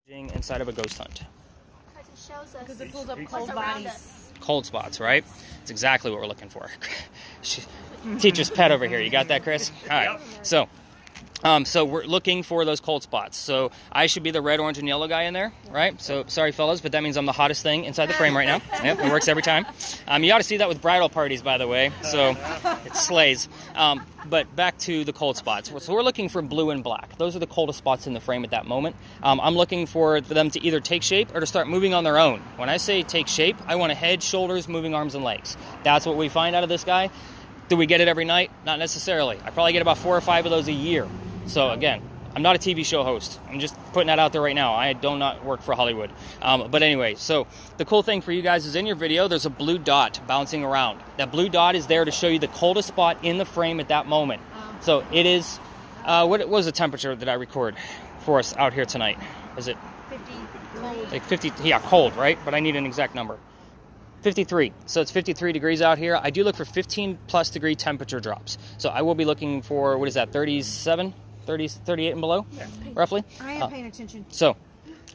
Inside of a ghost hunt. Because it shows us. Because it pulls up cold bodies. Cold spots, right? It's exactly what we're looking for. Teacher's pet over here. You got that, Chris? All right. So we're looking for those cold spots. So I should be the red, orange, and yellow guy in there, right? So sorry, fellas, but that means I'm the hottest thing inside the frame right now. Yep, it works every time. You ought to see that with bridal parties, by the way. So it slays. But back to the cold spots. So we're looking for blue and black. Those are the coldest spots in the frame at that moment. I'm looking for them to either take shape or to start moving on their own. When I say take shape, I want a head, shoulders, moving arms, and legs. That's what we find out of this guy. Do we get it every night? Not necessarily. I probably get about 4 or 5 of those a year. So again, I'm not a TV show host. I'm just putting that out there right now. I do not work for Hollywood. But anyway, so the cool thing for you guys is in your video, there's a blue dot bouncing around. That blue dot is there to show you the coldest spot in the frame at that moment. So it is, what was the temperature that I record for us out here tonight? Is it 50 cold? Like 50, yeah, cold, right? But I need an exact number. 53. So it's 53 degrees out here. I do look for 15 plus degree temperature drops. So I will be looking for, what is that, 37? 30, 38 and below, roughly. I am paying attention. So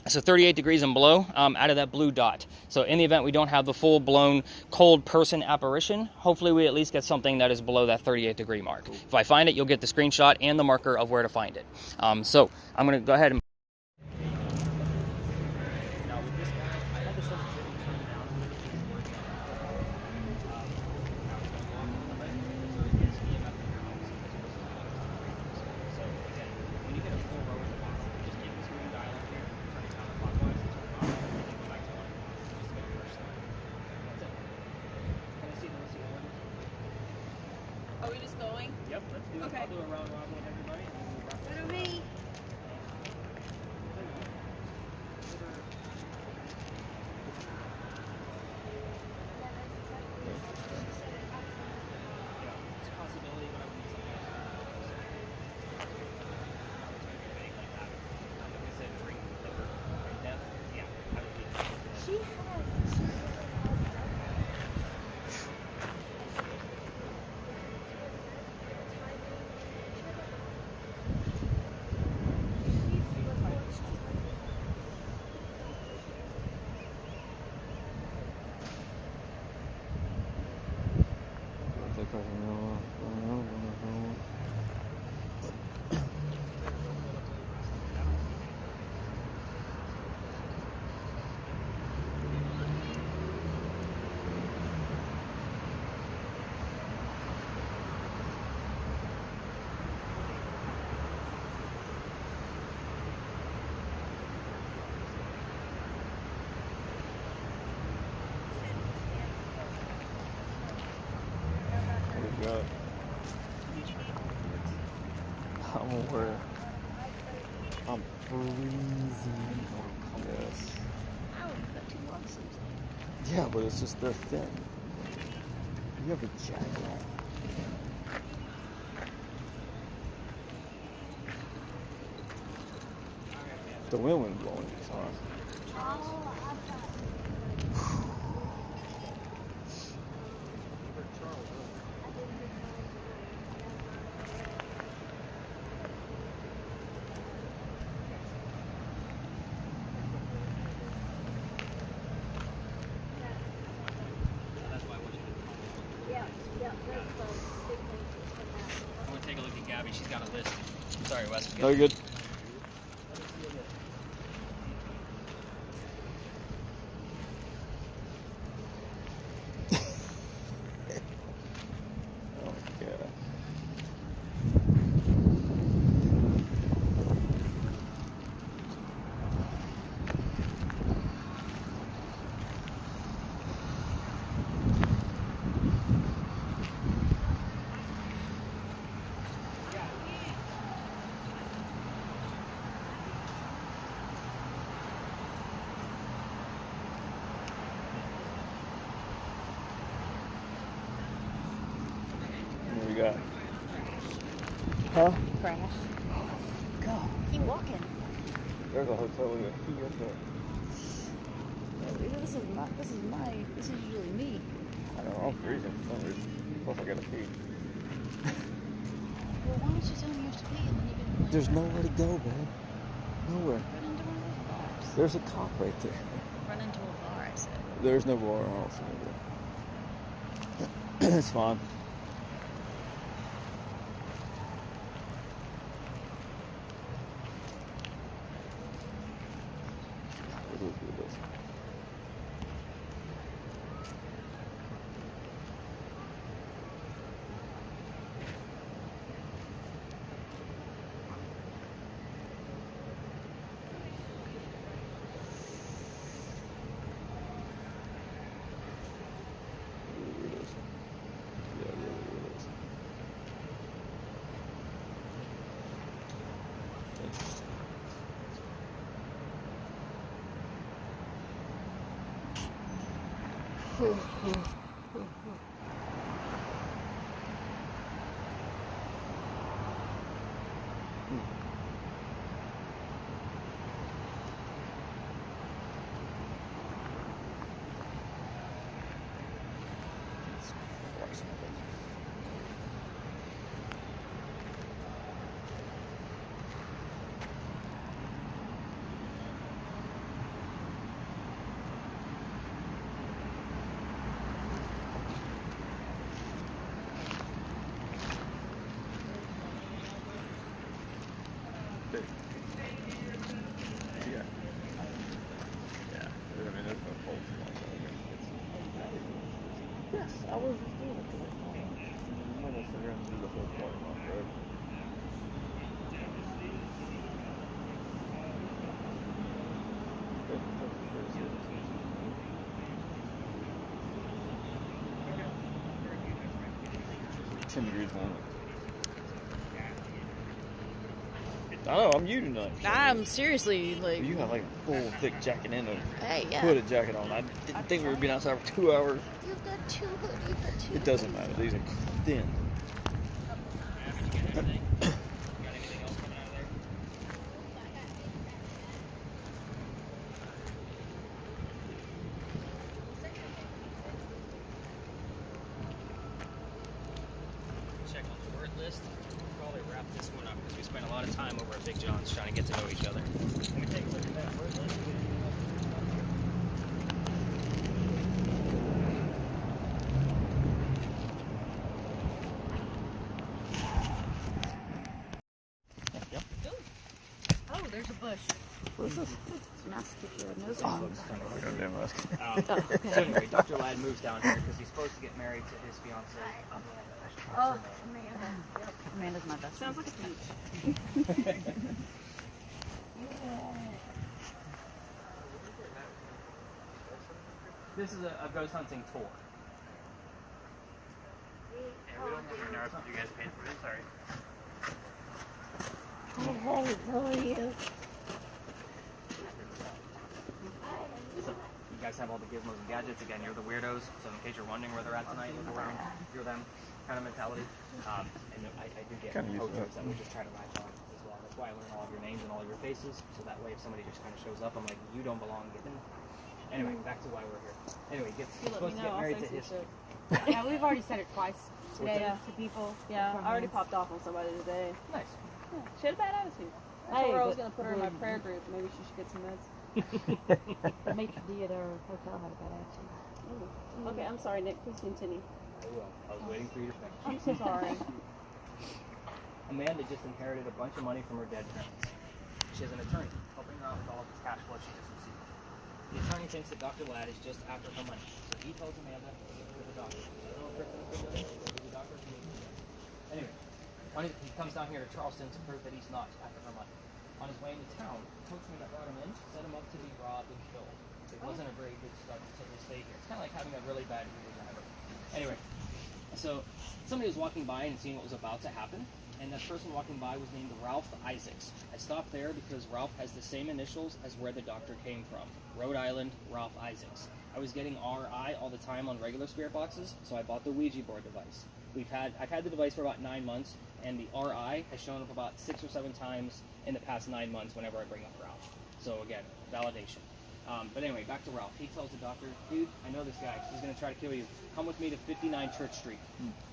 38 degrees and below out of that blue dot. So in the event we don't have the full-blown cold person apparition, hopefully we at least get something that is below that 38 degree mark. If I find it, you'll get the screenshot and the marker of where to find it. So I'm going to go ahead and Are we just going? Yep, let's do it. Okay. I'll do a round robin with everybody. What do me? It's a possibility, but I would need something else. Like I said, drink, liquor, and death. Yeah, I would be. She has. I'm aware. I'm freezing. Yes. I would have got 2 months. Yeah, but it's just they're thin. You have a jacket on. The wind was blowing this hard. I'm going to take a look at Gabby. She's got a list. Sorry, Wes. No, you're good. Oh, yeah. What we got? Huh? Crash. God. Keep walking. There's a hotel with a key up there. This is usually me. I know, I'm freezing for some reason. Plus I gotta pee. Well, why don't you tell me you have to pee and then you can like... There's nowhere to go, man. Nowhere. Run into one of those bars. There's a cop right there. Run into a bar, I said. There's no bar also. It's fine. We'll do this. Yeah. Yeah. I mean, there's no fault in that. Yes, I was just doing it. I'm not gonna sit here and do the whole parking lot, right? Okay. 10 degrees warmer. I know, I'm you tonight. I'm seriously like. You have like a full thick jacket and a Hey, yeah. hooded jacket on. I didn't think we were being outside for 2 hours. You've got two hoodies. You've got two. It doesn't matter. These are thin. Check on the word list. Probably wrap this one up because we spent a lot of time over at Big John's trying to get to know each other. Let me take a look at that word list. Oh, there's a bush. What's this? Mask if your nose Oh, goddamn mask. So anyway, Dr. Ladd moves down here because he's supposed to get married to his fiancee. Oh, Amanda. Yep. Amanda's my best friend. Sounds like a peach. This is a ghost hunting tour. Yeah, we don't have any nerves, but you guys paid for it. Sorry. Oh, hey, how are you? So, you guys have all the gizmos and gadgets. Again, you're the weirdos. So in case you're wondering where they're at tonight, you're them kind of mentality. And I do get Kinda used to coaches that. that would just try to latch on as well. That's why I learn all of your names and all of your faces. So that way, if somebody just kind of shows up, I'm like, you don't belong. Get in. Anyway, back to why we're here. Anyway, he's supposed to get married to his. Yeah, we've already said it twice today that? to people. Yeah, I already popped off on somebody today. Nice. Yeah, she had a bad attitude. I told her I was going to put her in my prayer group. Maybe she should get some meds. The maitre d' at our hotel had a bad attitude. Okay, I'm sorry, Nick. Please continue. I will. I was waiting for you to finish. I'm so sorry. Amanda just inherited a bunch of money from her dead parents. She has an attorney helping her out with all of this cash flow she just received. The attorney thinks that Dr. Ladd is just after her money, so he tells Amanda to give her to the doctor. I don't know if Kristen is good with it, or the doctor can meet her. Anyway, he comes down here to Charleston to prove that he's not after her money. On his way into town, the coachman that brought him in set him up to be robbed and killed. It wasn't a very good start to his stay here. It's kind of like having a really bad Uber driver. Anyway, so somebody was walking by and seeing what was about to happen, and that person walking by was named Ralph Isaacs. I stopped there because Ralph has the same initials as where the doctor came from. Rhode Island, Ralph Isaacs. I was getting RI all the time on regular spirit boxes, so I bought the Ouija board device. I've had the device for about 9 months, and the RI has shown up about 6 or 7 times in the past 9 months whenever I bring up Ralph. So again, validation. But anyway, back to Ralph. He tells the doctor, dude, I know this guy. He's going to try to kill you. Come with me to 59 Church Street.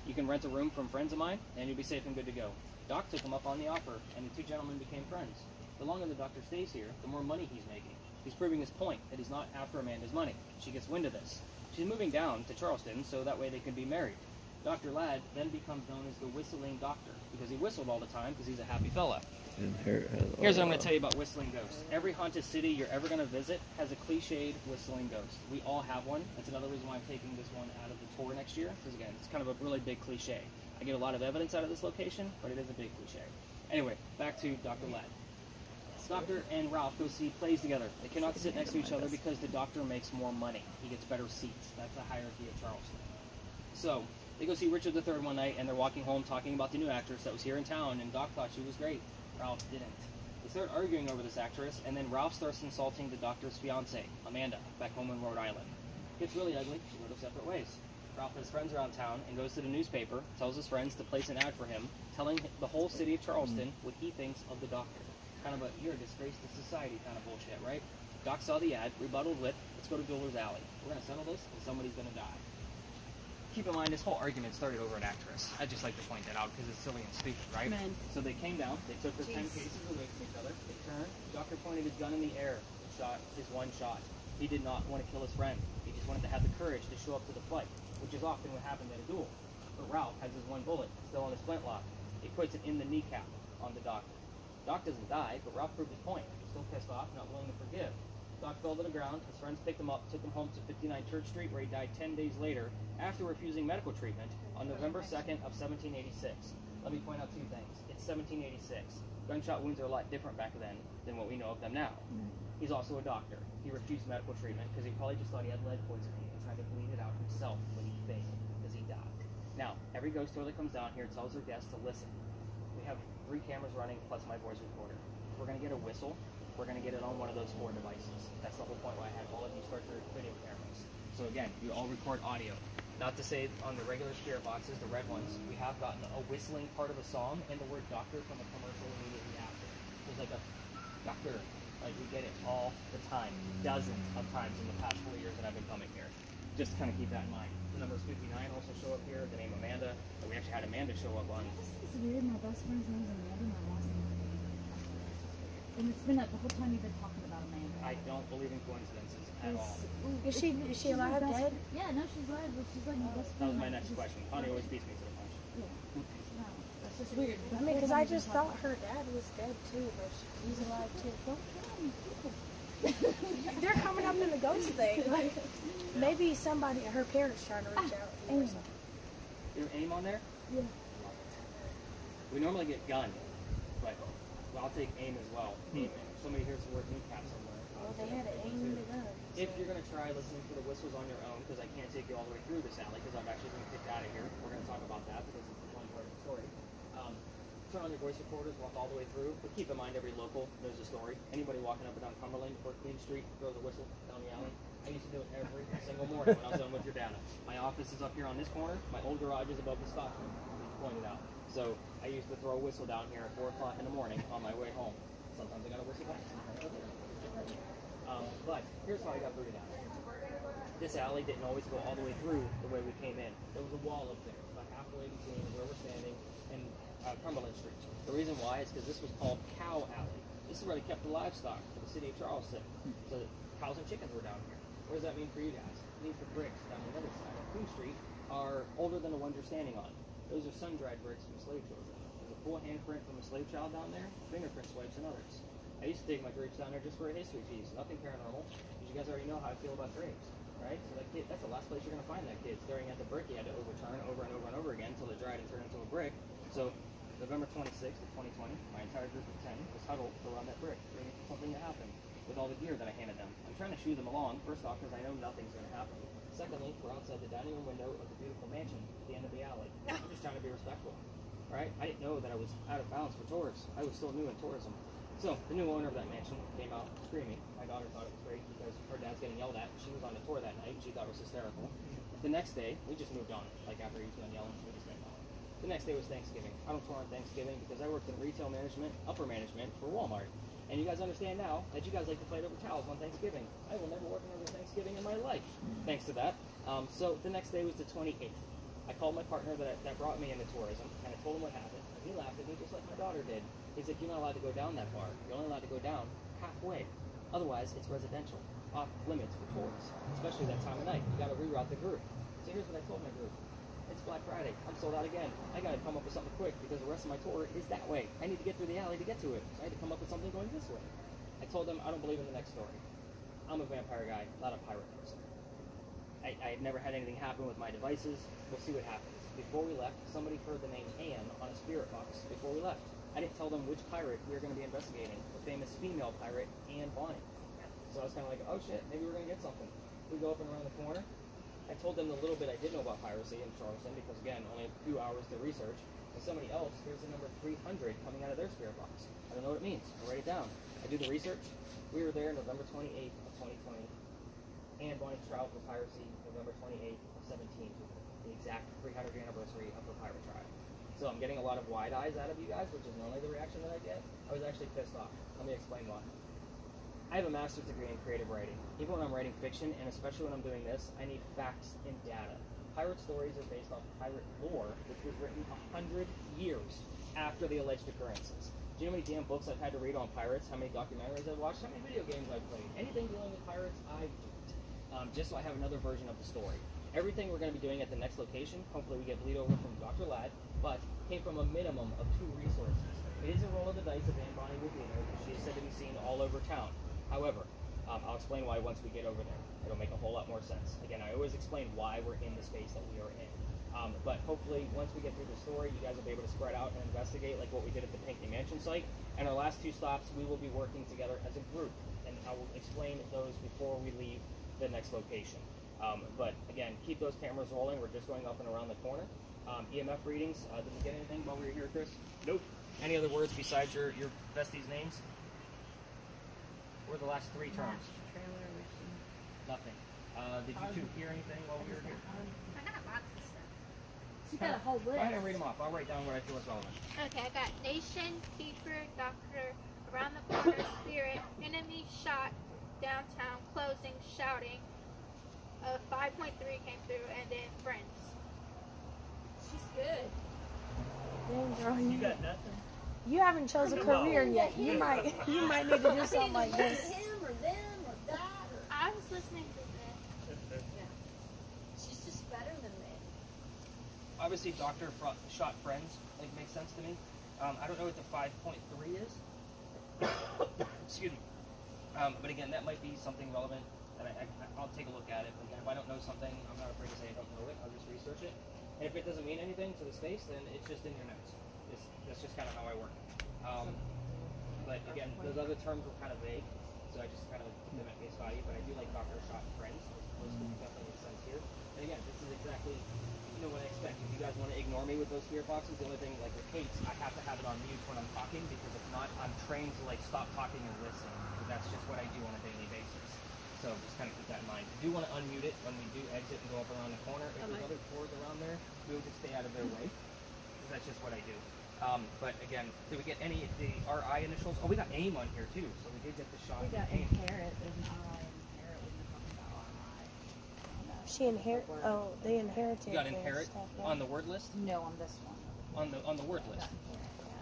You can rent a room from friends of mine, and you'll be safe and good to go. Doc took him up on the offer, and the two gentlemen became friends. The longer the doctor stays here, the more money he's making. He's proving his point that he's not after Amanda's money. She gets wind of this. She's moving down to Charleston so that way they can be married. Dr. Ladd then becomes known as the whistling doctor because he whistled all the time because he's a happy fella. And here it has all Here's what I'm going that. to tell you about whistling ghosts. Every haunted city you're ever going to visit has a cliched whistling ghost. We all have one. That's another reason why I'm taking this one out of the tour next year. Because again, it's kind of a really big cliche. I get a lot of evidence out of this location, but it is a big cliche. Anyway, back to Dr. Ladd. Doctor and Ralph go see plays together. They cannot sit next to each other because the doctor makes more money. He gets better seats. That's the hierarchy of Charleston. So they go see Richard III one night, and they're walking home talking about the new actress that was here in town, and Doc thought she was great. Ralph didn't. They start arguing over this actress, and then Ralph starts insulting the doctor's fiancée, Amanda, back home in Rhode Island. It gets really ugly. She go separate ways. Ralph has friends around town and goes to the newspaper, tells his friends to place an ad for him, telling the whole city of Charleston what he thinks of the doctor. Kind of a, you're a disgrace to society kind of bullshit, right? Doc saw the ad, rebutted with, let's go to Builder's Alley. We're going to settle this, and somebody's going to die. Keep in mind, this whole argument started over an actress. I'd just like to point that out because it's silly and stupid, right? Amen. So they came down, they took their 10 cases away from each other, they turned, the doctor pointed his gun in the air and shot his one shot. He did not want to kill his friend. He just wanted to have the courage to show up to the fight, which is often what happened at a duel. But Ralph has his one bullet still on his flintlock. He puts it in the kneecap on the doctor. Doc doesn't die, but Ralph proved his point. He's still pissed off, not willing to forgive. Doc fell to the ground. His friends picked him up, took him home to 59 Church Street, where he died 10 days later after refusing medical treatment on November 2nd of 1786. Let me point out two things. It's 1786. Gunshot wounds are a lot different back then than what we know of them now. He's also a doctor. He refused medical treatment because he probably just thought he had lead poisoning and tried to bleed it out himself when he failed because he died. Now, every ghost tour that comes down here tells their guests to listen. We have 3 cameras running plus my voice recorder. If we're going to get a whistle, we're going to get it on one of those 4 devices. That's the whole point why I had all of you start your video cameras. So again, you all record audio. Not to say on the regular spirit boxes, the red ones, we have gotten a whistling part of a song and the word doctor from a commercial immediately after. There's like a doctor. Like we get it all the time. Dozens of times in the past 4 years that I've been coming here. Just kind of keep that in mind. The numbers 59 also show up here. The name Amanda. We actually had Amanda show up on. This is weird. My best friend's name's Amanda. My last name is Amanda. And it's been the whole time you've been talking about Amanda. I don't believe in coincidences at all. Is she She's my alive, best dead? friend. Yeah, no, she's alive, but she's like my best That friend. was my next question. Connie always beats me to the punch. Yeah. No, that's just weird. I mean, because I just thought her dad was dead too, but he's alive too. Don't kill me, people. They're coming up in the ghost thing. Like, maybe somebody, her parents trying to reach out. Or something. Your aim on there? Yeah. We normally get gun, but I'll take aim as well. Aim. Somebody hears the word kneecap somewhere. Well, they had to aim the gun. If you're going to try listening for the whistles on your own, because I can't take you all the way through this alley, because I'm actually going to kick out of here. We're going to talk about that because it's one part of the story. Turn on your voice recorders, walk all the way through, but keep in mind every local knows a story. Anybody walking up and down Cumberland or Queen Street throws a whistle down the alley. I used to do it every single morning when I was done with your data. My office is up here on this corner. My old garage is above the stock room, as you pointed out. So I used to throw a whistle down here at 4 o'clock in the morning on my way home. Sometimes I got a whistle back. But here's how I got booted out. This alley didn't always go all the way through the way we came in. There was a wall up there, about halfway between where we're standing and Cumberland Street. The reason why is because this was called Cow Alley. This is where they kept the livestock for the city of Charleston. So cows and chickens were down here. What does that mean for you guys? It means the bricks down the other side of Queen Street are older than the ones you're standing on. Those are sun-dried bricks from slave children. There's a full handprint from a slave child down there, fingerprint swipes and others. I used to take my drapes down there just for a history piece. Nothing paranormal, because you guys already know how I feel about drapes, right? So that kid, that's the last place you're going to find that kid. Staring at the brick he had to overturn over and over and over again until it dried and turned into a brick. So November 26th of 2020, my entire group of 10 was huddled around that brick, waiting for something to happen with all the gear that I handed them. I'm trying to shoo them along, first off, because I know nothing's going to happen. Secondly, we're outside the dining room window of the beautiful mansion at the end of the alley. I'm just trying to be respectful, right? I didn't know that I was out of bounds for tourists. I was still new in tourism. So the new owner of that mansion came out screaming. My daughter thought it was great because her dad's getting yelled at. She was on the tour that night. She thought it was hysterical. The next day, we just moved on. Like after he's done yelling, we just went on. The next day was Thanksgiving. I don't tour on Thanksgiving because I worked in retail management, upper management for Walmart. And you guys understand now that you guys like to fight over towels on Thanksgiving. I will never work over Thanksgiving in my life, thanks to that. So the next day was the 28th. I called my partner that brought me into tourism, and I told him what happened. And he laughed at me just like my daughter did. He's like, you're not allowed to go down that far. You're only allowed to go down halfway. Otherwise, it's residential, off limits for tourists, especially that time of night. You got to reroute the group. So here's what I told my group. It's Black Friday. I'm sold out again. I got to come up with something quick because the rest of my tour is that way. I need to get through the alley to get to it. So I had to come up with something going this way. I told them I don't believe in the next story. I'm a vampire guy, not a pirate person. I have never had anything happen with my devices. We'll see what happens. Before we left, somebody heard the name Anne on a spirit box before we left. I didn't tell them which pirate we were going to be investigating. The famous female pirate, Anne Bonny. So I was kind of like, oh shit, maybe we're going to get something. We go up and around the corner. I told them the little bit I did know about piracy in Charleston because, again, only a few hours to research. And somebody else, here's the number 300 coming out of their spirit box. I don't know what it means. I write it down. I do the research. We were there November 28th of 2020. Anne Bonny's trial for piracy, November 28th of 17, the exact 300th anniversary of the pirate trial. So I'm getting a lot of wide eyes out of you guys, which is normally the reaction that I get. I was actually pissed off. Let me explain why. I have a master's degree in creative writing. Even when I'm writing fiction, and especially when I'm doing this, I need facts and data. Pirate stories are based off pirate lore, which was written 100 years after the alleged occurrences. Do you know how many damn books I've had to read on pirates? How many documentaries I've watched? How many video games I've played? Anything dealing with pirates, I've done. Just so I have another version of the story. Everything we're going to be doing at the next location, hopefully we get bleed over from Dr. Ladd, but came from a minimum of 2 resources. It is a roll of the dice if Anne Bonny will be there, because she is said to be seen all over town. However, I'll explain why once we get over there. It'll make a whole lot more sense. Again, I always explain why we're in the space that we are in. But hopefully, once we get through the story, you guys will be able to spread out and investigate like what we did at the Pinckney Mansion site. And our last 2 stops, we will be working together as a group. And I will explain those before we leave the next location. But again, keep those cameras rolling. We're just going up and around the corner. EMF readings. Did we get anything while we were here, Chris? Nope. Any other words besides your besties' names? What were the last 3 terms? Nothing. Did you 2 hear anything while we were here? I got lots of stuff. She got a whole list. Go ahead and read them off. I'll write down what I feel is relevant. Okay, I got Nation, Keeper, Doctor, Around the Corner, Spirit, Enemy, Shot, Downtown, Closing, Shouting. 5.3 came through, and then Friends. She's good. Dang, girl, You got nothing? you haven't chosen a career yet. You might need to do something like this. Him or them or that or... I was listening to this. She's just better than me. Obviously, Doctor shot Friends. Like, makes sense to me. I don't know what the 5.3 is. Excuse me. But again, that might be something relevant. And I'll take a look at it. And if I don't know something, I'm not afraid to say I don't know it. I'll just research it. And if it doesn't mean anything to the space, then it's just in your notes. That's just kind of how I work. But again, those other terms were kind of vague, so I just kind of took them at face value. But I do like Doctor Shot Friends. Those definitely make sense here. And again, this is exactly what I expect. If you guys want to ignore me with those spirit boxes, the only thing, like with Kate's, I have to have it on mute when I'm talking, because if not, I'm trained to like stop talking and listen. Because that's just what I do on a daily basis. So just kind of keep that in mind. We do want to unmute it when we do exit and go up around the corner. If there's other tours around there, we will just stay out of their way. That's just what I do. But again, did we get any of the RI initials? Oh, we got AIM on here too. So we did get the shot. We got AIM. inherit. There's an RI inherit. We were talking about RI. She they inherited. You got their inherit stuff, yeah. on the word list? No, on this one. On the word list.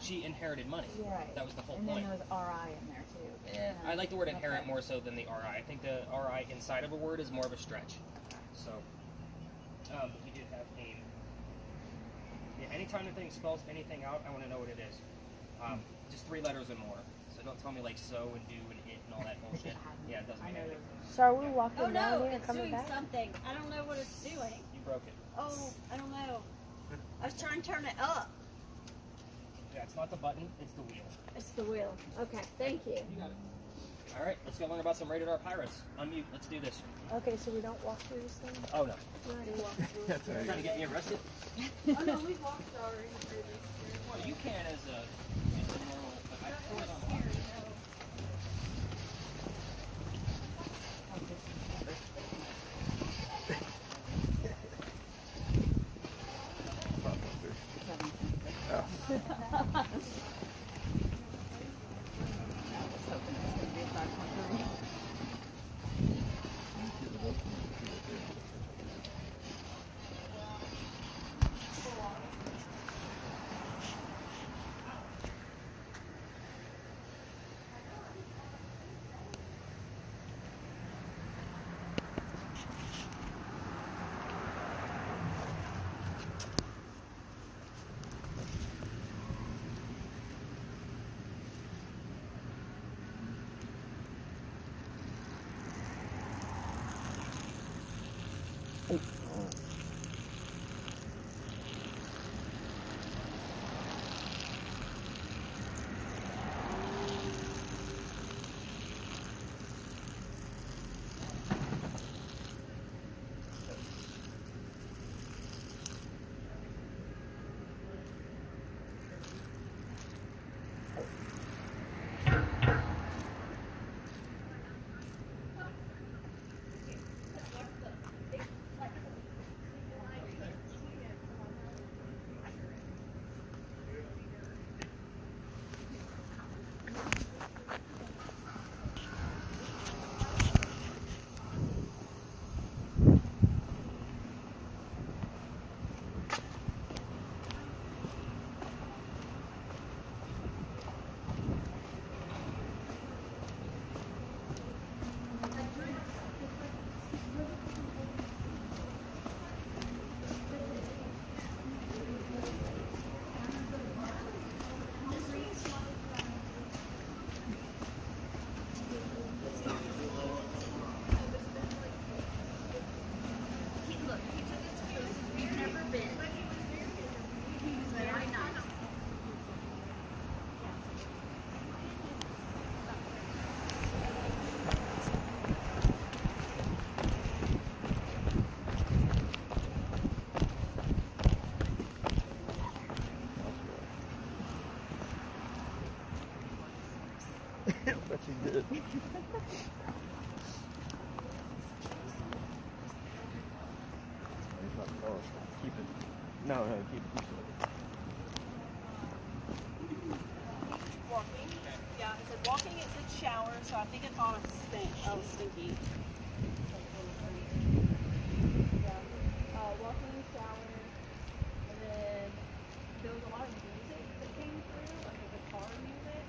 She inherited money. Yeah. Right. That was the whole and point. then there was RI in there too. Yeah, I like the word inherit more so than the RI. I think the RI inside of a word is more of a stretch. So, but we did have AIM. Yeah, anytime the thing spells anything out, I want to know what it is. Just 3 letters or more. So don't tell me like so and do and it and all that bullshit. Yeah, it doesn't mean anything. So are we walking Oh down no, here and it's coming doing back? something. I don't know what it's doing. You broke it. Oh, I don't know. I was trying to turn it up. Yeah, it's not the button, it's the wheel. It's the wheel. Okay, thank you. You got it. All right, let's go learn about some rated R pirates. Unmute. Let's do this. Okay, so we don't walk through this thing? Oh no. We already walked through it. You're trying to get me arrested? Oh no, we walked already through this. Well, you can as a normal. But I throw it on the Scary, no. No, keep Walking. Yeah, it said walking, it said shower, so I think it's on a stink. Oh, stinky. Yeah. Walking, shower, and then there was a lot of music that came through, like the guitar music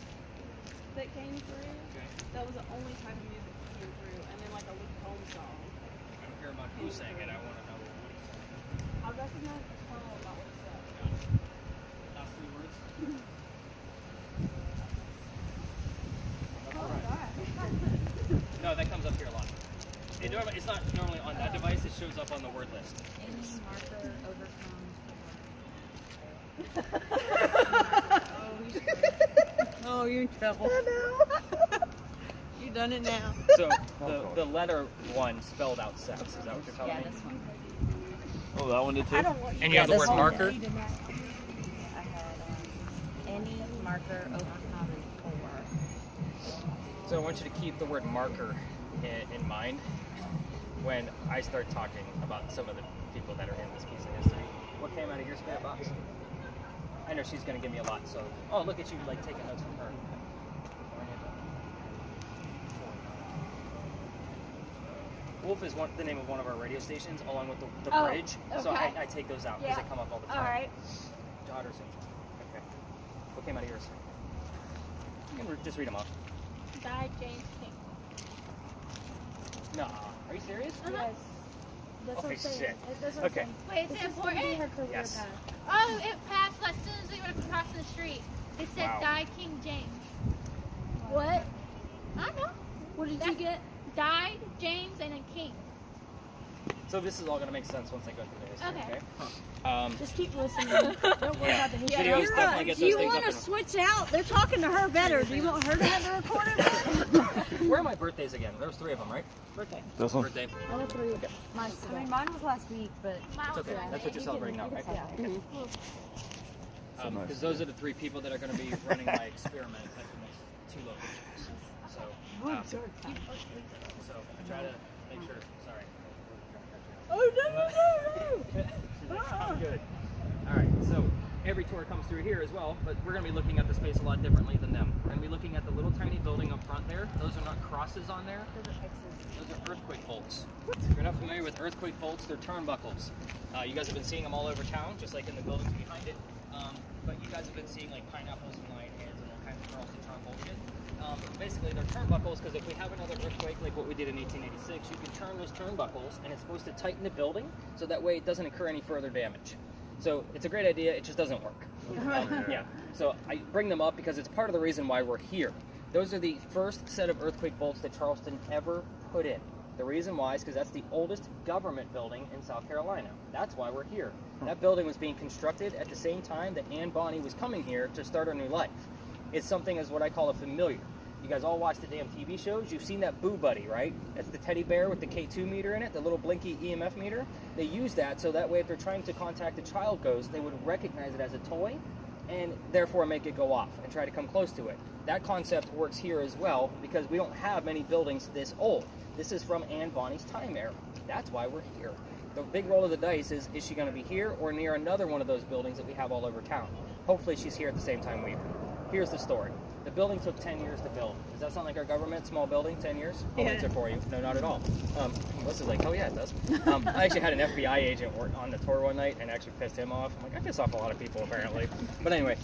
that came through. Okay. That was the only type of music that came through, and then like a Luke Combs song. I don't care about who sang it. I want to know what he sang. I recognize the tone about what it said. Last 3 words. No, that comes up here a lot. It's not normally on that device. It shows up on the word list. Any marker overcomes. Oh, you're in trouble. You done it now. So the letter 1 spelled out sex. Is that what you're telling Yeah, me? this one. Oh, that one did too? I don't want And you have the this word one. marker. I had any marker overcome 4. So I want you to keep the word marker in mind when I start talking about some of the people that are in this piece of history. What came out of your spare box? I know she's going to give me a lot, so... Oh, look at you, like, taking notes from her. Wolf is the name of one of our radio stations, along with the Oh, bridge. So okay. I take those out because Yeah. they come up all the time. All right. Daughters and... Okay. What came out of yours? You can just read them off. Died James King. Nah. Are you serious? Yes. That's what Okay, I'm saying. shit. That's what I'm Okay. saying. Wait, is This it is going to be her important? career Yes. path. Oh, it passed as soon as we were crossing the street. It said Wow. Die King James. What? I know. What did you That's- get? Died James and a king. So this is all going to make sense once I go through the history, Okay. okay? Just keep listening. Don't worry about the history. Videos definitely get Do those you things want to up. switch out? They're talking to her better. Do you want her to have the recorded one? Where are my birthdays again? There was 3 of them, right? Birthday. This one? Birthday. All three. I mean, mine was last week, but Mine It's was okay. last That's what name. you're celebrating now, right? yeah. Because those are the 3 people that are going to be running my experiment at the next 2 locations. So, so I try to make sure. Sorry. Oh, no. Good. All right. So every tour comes through here as well, but we're going to be looking at the space a lot differently than them. We're going to be looking at the little tiny building up front there. Those are not crosses on there. Those are earthquake bolts. If you're not familiar with earthquake bolts, they're turnbuckles. You guys have been seeing them all over town, just like in the buildings behind it. But you guys have been seeing like pineapples and lion heads and all kinds of Charleston charm bullshit. Basically, they're turnbuckles because if we have another earthquake like what we did in 1886, you can turn those turnbuckles and it's supposed to tighten the building so that way it doesn't incur any further damage. So it's a great idea, it just doesn't work. Yeah. So I bring them up because it's part of the reason why we're here. Those are the first set of earthquake bolts that Charleston ever put in. The reason why is because that's the oldest government building in South Carolina. That's why we're here. That building was being constructed at the same time that Anne Bonny was coming here to start her new life. It's something as what I call a familiar. You guys all watch the damn TV shows. You've seen that Boo Buddy, right? That's the teddy bear with the K2 meter in it, the little blinky EMF meter. They use that so that way if they're trying to contact a child ghost, they would recognize it as a toy and therefore make it go off and try to come close to it. That concept works here as well because we don't have many buildings this old. This is from Anne Bonny's time era. That's why we're here. The big roll of the dice is she going to be here or near another one of those buildings that we have all over town? Hopefully she's here at the same time we are. Here's the story. The building took 10 years to build. Does that sound like our government? Small building, 10 years? I'll answer for you. No, not at all. Melissa's like, oh yeah, it does. I actually had an FBI agent work on the tour one night and actually pissed him off. I'm like, I piss off a lot of people apparently. But anyway,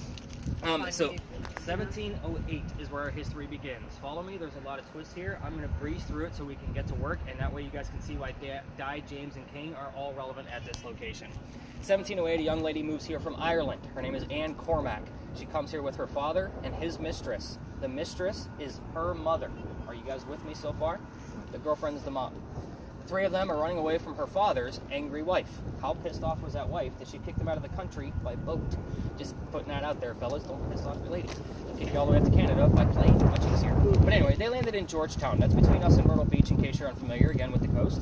so 1708 is where our history begins. Follow me, there's a lot of twists here. I'm going to breeze through it so we can get to work, and that way you guys can see why Di, James, and King are all relevant at this location. 1708, a young lady moves here from Ireland. Her name is Anne Cormac. She comes here with her father and his mistress. The mistress is her mother. Are you guys with me so far? The girlfriend's the mom. The 3 of them are running away from her father's angry wife. How pissed off was that wife that she kicked them out of the country by boat? Just putting that out there, fellas. Don't piss off your ladies. Kick you all the way up to Canada by plane. Much easier. But anyway, they landed in Georgetown. That's between us and Myrtle Beach, in case you're unfamiliar, again, with the coast.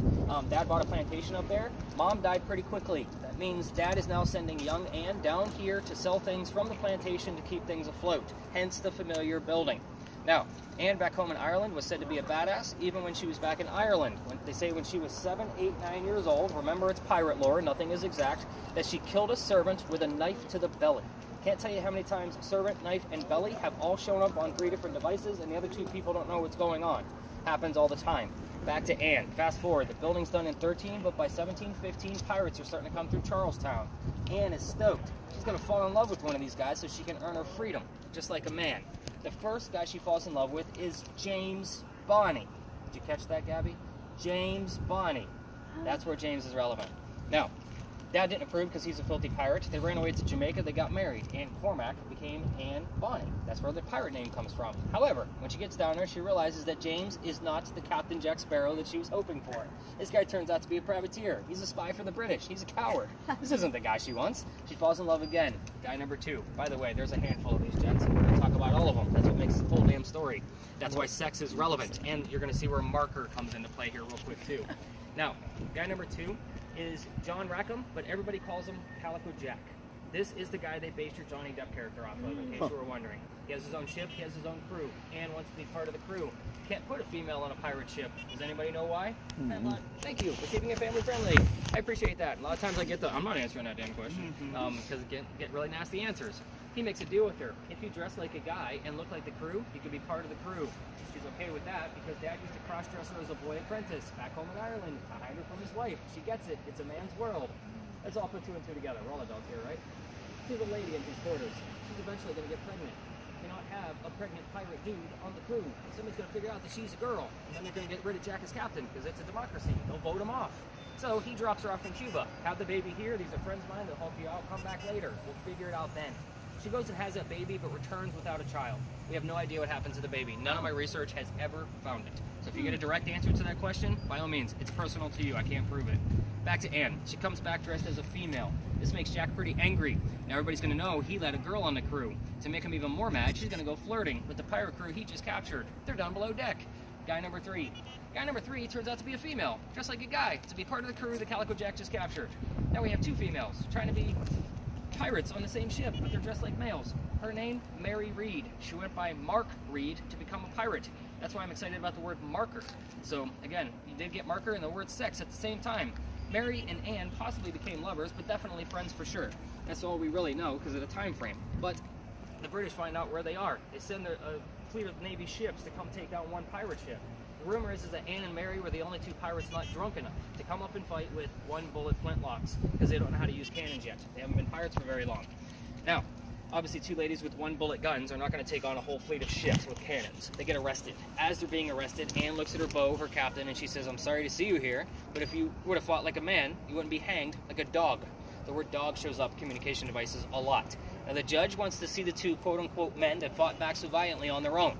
Dad bought a plantation up there. Mom died pretty quickly. That means Dad is now sending young Anne down here to sell things from the plantation to keep things afloat. Hence the familiar building. Now, Anne back home in Ireland was said to be a badass even when she was back in Ireland. They say when she was 7, 8, 9 years old, remember it's pirate lore, nothing is exact, that she killed a servant with a knife to the belly. Can't tell you how many times servant, knife, and belly have all shown up on 3 different devices, and the other 2 people don't know what's going on. Happens all the time. Back to Anne. Fast forward. The building's done in 13, but by 1715, pirates are starting to come through Charlestown. Anne is stoked. She's going to fall in love with one of these guys so she can earn her freedom, just like a man. The first guy she falls in love with is James Bonney. Did you catch that, Gabby? James Bonney. That's where James is relevant. Now, Dad didn't approve because he's a filthy pirate. They ran away to Jamaica. They got married. Anne Cormac became Anne Bonny. That's where the pirate name comes from. However, when she gets down there, she realizes that James is not the Captain Jack Sparrow that she was hoping for. This guy turns out to be a privateer. He's a spy for the British. He's a coward. This isn't the guy she wants. She falls in love again. Guy number 2. By the way, there's a handful of these gents. We're going to talk about all of them. That's what makes the whole damn story. That's why sex is relevant. And you're going to see where marker comes into play here real quick, too. Now, guy number 2 is John Rackham, but everybody calls him Calico Jack. This is the guy they based your Johnny Depp character off of, in case you were wondering. He has his own ship, he has his own crew. Anne wants to be part of the crew. Can't put a female on a pirate ship. Does anybody know why? Thank you for keeping it family friendly. I appreciate that. A lot of times I get I'm not answering that damn question, because get really nasty answers. He makes a deal with her. If you dress like a guy and look like the crew, you can be part of the crew. She's okay with that because Dad used to cross-dress her as a boy apprentice back home in Ireland to hide her from his wife. She gets it. It's a man's world. Let's all put 2 and 2 together. We're all adults here, right? She's a lady in his quarters. She's eventually going to get pregnant. You cannot have a pregnant pirate dude on the crew. Somebody's going to figure out that she's a girl, and then they're going to get rid of Jack as captain because it's a democracy. They'll vote him off. So he drops her off in Cuba. Have the baby here. These are friends of mine. They'll help you out. Come back later. We'll figure it out then. She goes and has that baby, but returns without a child. We have no idea what happened to the baby. None of my research has ever found it. So if you get a direct answer to that question, by all means, it's personal to you. I can't prove it. Back to Anne. She comes back dressed as a female. This makes Jack pretty angry. Now everybody's going to know he let a girl on the crew. To make him even more mad, she's going to go flirting with the pirate crew he just captured. They're down below deck. Guy number 3. Guy number 3 turns out to be a female, just like a guy, to be part of the crew the Calico Jack just captured. Now we have 2 females trying to be pirates on the same ship, but they're dressed like males. Her name, Mary Reed. She went by Mark Reed to become a pirate. That's why I'm excited about the word marker. So again, you did get marker and the word sex at the same time. Mary and Anne possibly became lovers, but definitely friends for sure. That's all we really know because of the time frame. But the British find out where they are. They send a fleet of Navy ships to come take out one pirate ship. The rumor is that Anne and Mary were the only 2 pirates not drunk enough to come up and fight with 1-bullet flintlocks because they don't know how to use cannons yet. They haven't been pirates for very long. Now, obviously 2 ladies with 1-bullet guns are not going to take on a whole fleet of ships with cannons. They get arrested. As they're being arrested, Anne looks at her beau, her captain, and she says, "I'm sorry to see you here, but if you would have fought like a man, you wouldn't be hanged like a dog." The word dog shows up in communication devices a lot. Now the judge wants to see the 2 quote-unquote men that fought back so valiantly on their own.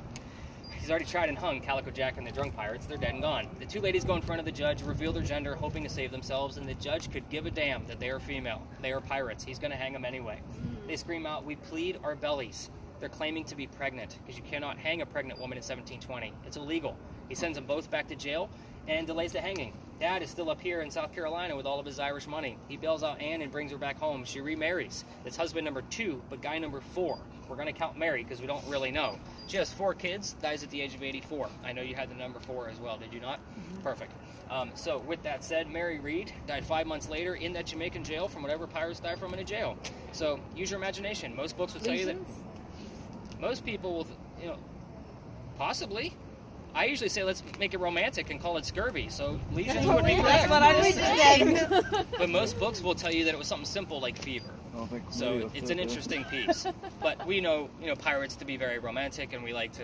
He's already tried and hung Calico Jack and the drunk pirates. They're dead and gone. The 2 ladies go in front of the judge, reveal their gender, hoping to save themselves, and the judge could give a damn that they are female. They are pirates. He's going to hang them anyway. They scream out, "We plead our bellies." They're claiming to be pregnant because you cannot hang a pregnant woman in 1720. It's illegal. He sends them both back to jail and delays the hanging. Dad is still up here in South Carolina with all of his Irish money. He bails out Anne and brings her back home. She remarries. It's husband number 2, but guy number 4. We're going to count Mary because we don't really know. She has 4 kids, dies at the age of 84. I know you had the number 4 as well, did you not? Perfect. So with that said, Mary Reed died 5 months later in that Jamaican jail from whatever pirates die from in a jail. So use your imagination. Most books will tell you that. Most people will, possibly. I usually say let's make it romantic and call it scurvy. So lesions would be correct. That's what I was saying. But most books will tell you that it was something simple like fever. So it's an interesting piece. But we know, pirates to be very romantic, and we like to,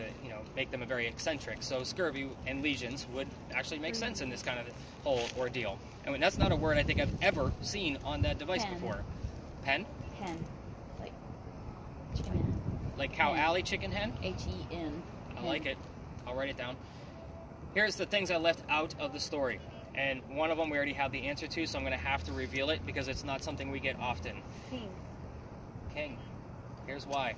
make them very eccentric. So scurvy and lesions would actually make sense in this kind of whole ordeal. I mean, that's not a word I think I've ever seen on that device before. Pen? Hen. Like chicken hen. Like Cow Alley chicken hen? H-E-N. I like it. I'll write it down. Here's the things I left out of the story. And one of them we already have the answer to, so I'm going to have to reveal it because it's not something we get often. King. Here's why.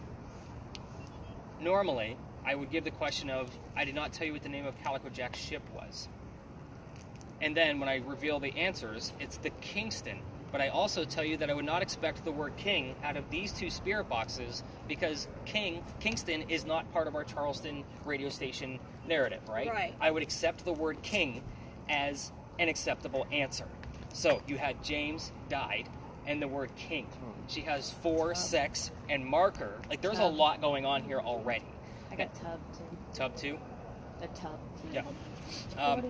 Normally, I would give the question of, I did not tell you what the name of Calico Jack's ship was. And then when I reveal the answers, it's the Kingston. But I also tell you that I would not expect the word king out of these two spirit boxes because Kingston is not part of our Charleston radio station narrative, right? Right. I would accept the word king as an acceptable answer. So you had James died and the word king. She has 4, sex, and marker. Like there's a lot going on here already. I got tub too. Tub 2? A tub too. Yeah.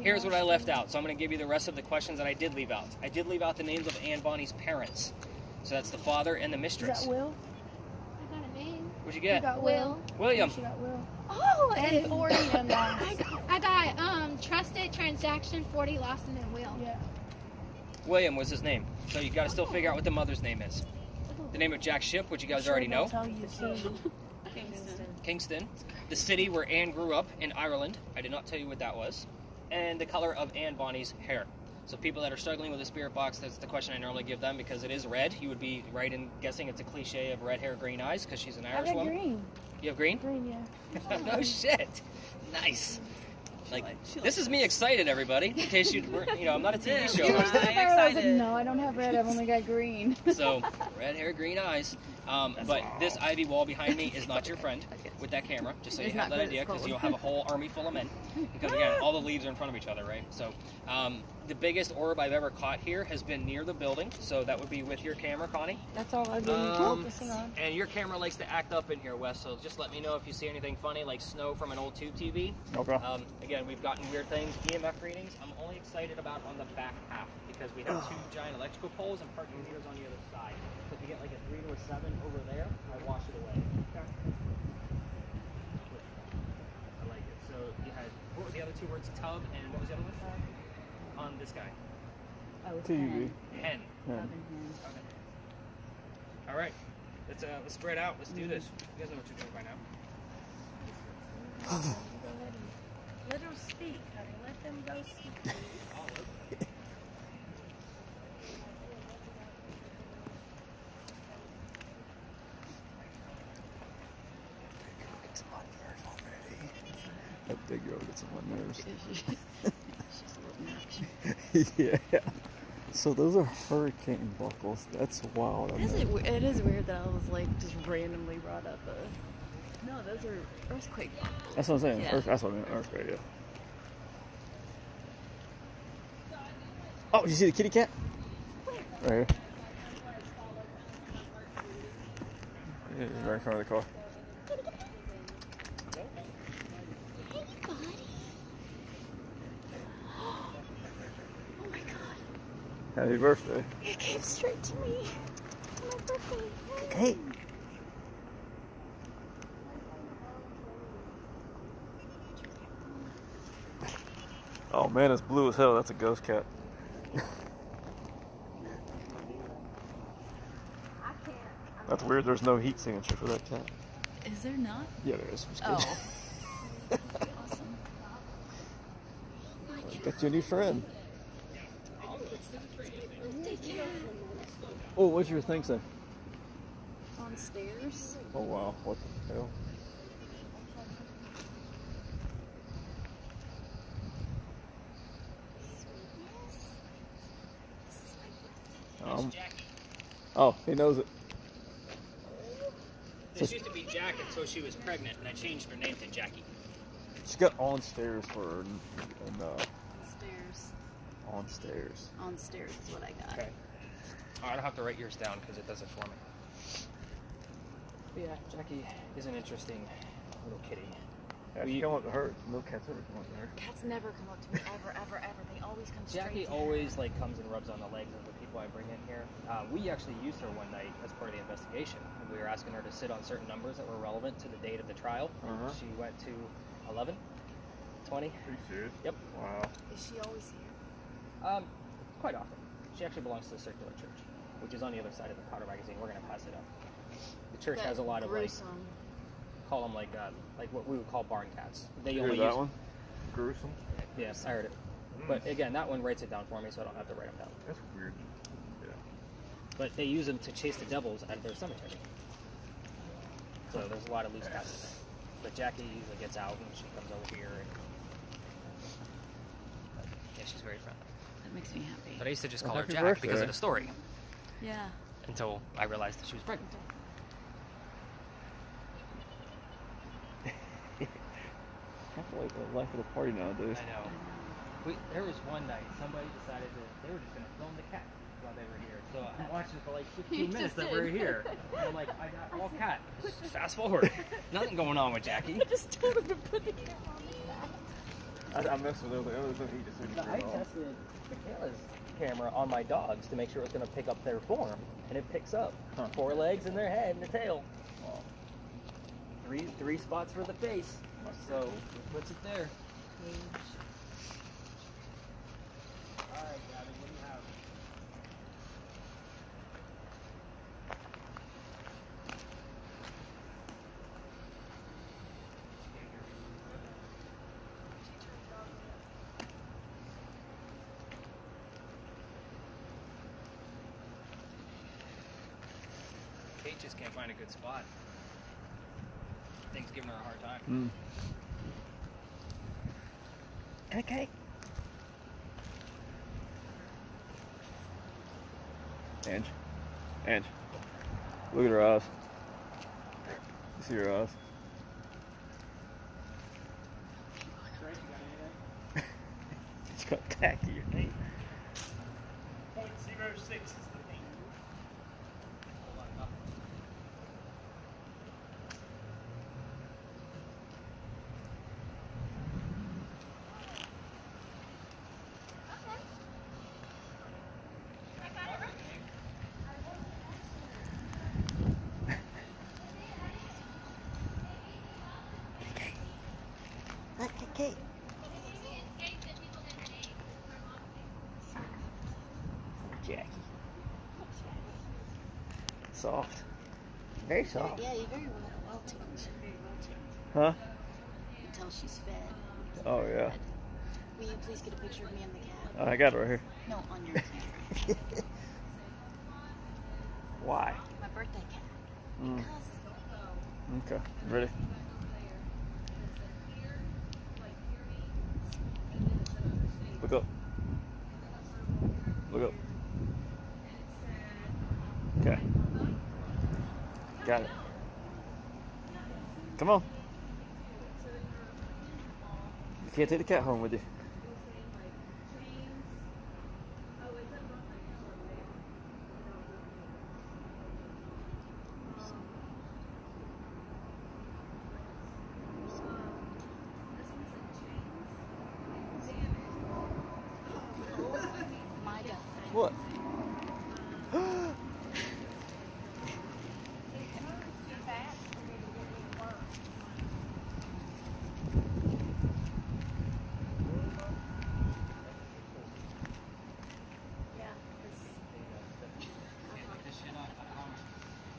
Here's what I left out. So I'm going to give you the rest of the questions that I did leave out. I did leave out the names of Anne Bonny's parents. So that's the father and the Is mistress. that Will? I got a name. What'd you You get? got Will. William. She got Will. Oh, And 40 and lost. I got trusted transaction 40 Lawson and Will. Yeah. William was his name. So you got to still figure out what the mother's name is. The name of Jack Ship, which you guys already know. Tell you soon. Kingston. The city where Anne grew up in Ireland. I did not tell you what that was. And the color of Anne Bonny's hair. So people that are struggling with a spirit box, that's the question I normally give them because it is red. You would be right in guessing it's a cliche of red hair, green eyes because she's an I Irish got woman. green. You have green? Green, yeah. No shit. Nice. Like, this is me excited, everybody. In case I'm not a TV show host. I was like, no, I don't have red. I've only got green. So, red hair, green eyes. But this ivy wall behind me is not your friend with that camera, just so you It's have not that good, idea, it's because cold. you'll have a whole army full of men. Because, again, all the leaves are in front of each other, right? So, the biggest orb I've ever caught here has been near the building, so that would be with your camera, Connie. That's all I've been focusing on. And your camera likes to act up in here, Wes, so just let me know if you see anything funny, like snow from an old tube TV. Okay. Again, we've gotten weird things. EMF readings, I'm only excited about on the back half, because we have 2 giant electrical poles and parking meters on the other side. So if you get like a 3 to a 7 over there, I wash it away. I like it. So you had, what were the other 2 words? Tub and what was the other one? On this guy. Oh, it's TV. Hen. Yeah. Okay. All right. Let's spread out. Let's do this. You guys know what you're doing by now. Let them speak, honey. Let them go speak. That big girl gets on my nerves. Yeah. So those are hurricane buckles. That's wild. It is weird that I was like just randomly brought up a. No, those are earthquake buckles. That's what I'm saying. Yeah. That's what I meant. Earthquake, yeah. Oh, did you see the kitty cat? Right here. Yeah, he's right in front of the car. Oh my god. Happy birthday. It came straight to me. On my birthday. Hey. Oh man, it's blue as hell. That's a ghost cat. That's weird. There's no heat signature for that cat. Is there not? Yeah, there is. Just Oh. kidding. Awesome. Got you a new friend. Oh, what's your thing say? On stairs. Oh wow, what the hell? Oh, he knows it. This used to be Jack until she was pregnant, and I changed her name to Jackie. She got on stairs for her and Stairs. on stairs. On stairs is what I got. Okay. I don't have to write yours down because it does it for me. But yeah, Jackie is an interesting little kitty. Yeah, she come up to her. No cats ever come up to her. Cats never come up to me ever, ever, ever. They always come straight Jackie to her. always like comes and rubs on the legs of the people I bring in here. We actually used her one night as part of the investigation. We were asking her to sit on certain numbers that were relevant to the date of the trial. And she went to 11, 20. Are you serious? Yep. Wow. Is she always here? Quite often. She actually belongs to the Circular Church, which is on the other side of the Powder magazine. We're going to pass it up. The church has a lot of like, gruesome. call them like what we would call barn cats. They You only hear that use one? Gruesome. Yes, I heard it. But again, that one writes it down for me, so I don't have to write them down. That's weird. Yeah. But they use them to chase the devils out of their cemetery. So there's a lot of loose cats in there. But Jackie usually gets out and she comes over here. And, yeah, she's very friendly. That makes me happy. But I used to just call Well, her happy Jack birthday. because of the story. Yeah. until I realized that she was pregnant. Kind of like the life of the party nowadays. I know. There was one night somebody decided that they were just going to film the cat while they were here. So I'm watching for like 15 minutes that we're here. And I'm like, I got all cat. Just fast forward. Nothing going on with Jackie. I just told him to put the camera on the back. I messed with it. I was going to eat as soon as I tested Michaela's camera on my dogs to make sure it was going to pick up their form. And it picks up 4 legs and their head and their tail. Three spots for the face. So puts it there. Alright, Gabby, what do you have? Kate just can't find a good spot. I think it's giving her a hard time. Okay. Ange. Look at her eyes. You see her eyes? She's got tacky, your name. 0.06 is the thing. Kate. Jackie. Soft. Very soft. Yeah, you're very well tamed. Very well tamed. Huh? You can tell she's fed. Oh, yeah. Will you please get a picture of me and the cat? I got it right here. No, on your camera. Why? My birthday cat. Because Okay. Ready? Look up. Look up. Okay. Got it. Come on. You can't take the cat home with you. my God. What?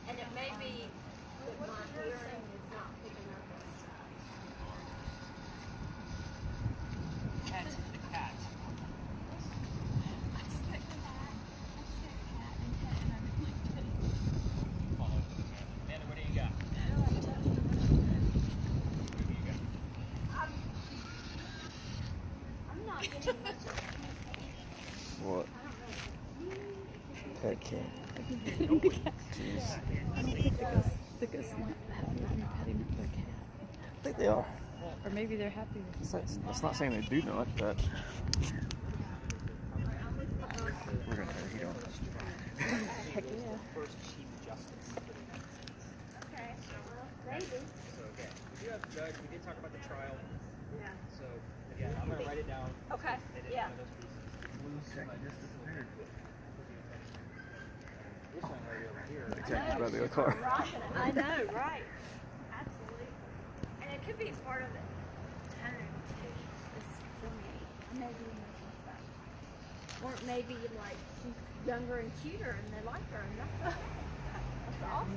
And it may be that my hearing is not picking up on stuff. Cat. Amanda, what do you got? I'm not getting much of What? Pet cat. Jeez. I don't think the ghosts want petting their cat. I think they are. Or maybe they're happy with That's not saying they do not like that. We're gonna have heat on. Heck yeah. First Chief Justice. Okay. Maybe. So, okay. We do have the judge. We did talk about the trial. Yeah. So, again, I'm going to write it down. Okay. It is Yeah. one of those pieces. This one right over here. Exactly by the car. I know, right? Absolutely. And it could be part of the tone too. This for me. Maybe or maybe like she's younger and cuter and they like her and that's awesome.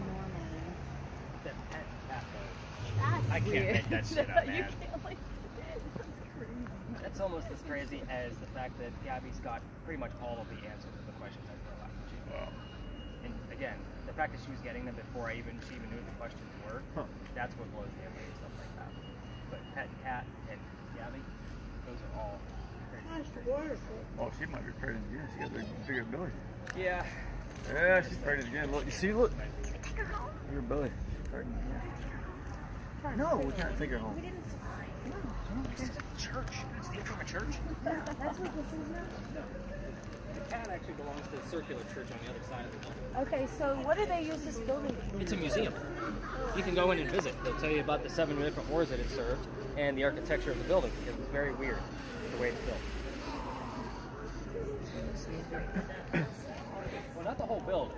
That pet cat, though. That's I can't make that shit up, man. can't like That's almost as crazy as the fact that Gabby's got pretty much all of the answers to the questions that were left. And again, the fact that she was getting them before she even knew what the questions were, that's what blows me away and stuff like that. But Pet and Cat and Gabby, those are all crazy. Oh, she might be pregnant again. She got a bigger belly. Yeah, Yeah, she's pregnant again. Look, you see, look. Your belly. She's pregnant again. No, we can't take her home. This is a church. Steal from a church? That's what this is now? The cat actually belongs to the circular church on the other side of the building. Okay, so what do they use this building for? It's a museum. You can go in and visit. They'll tell you about the 7 different wars that it served and the architecture of the building, because it's very weird the way it's built. Well, not the whole building.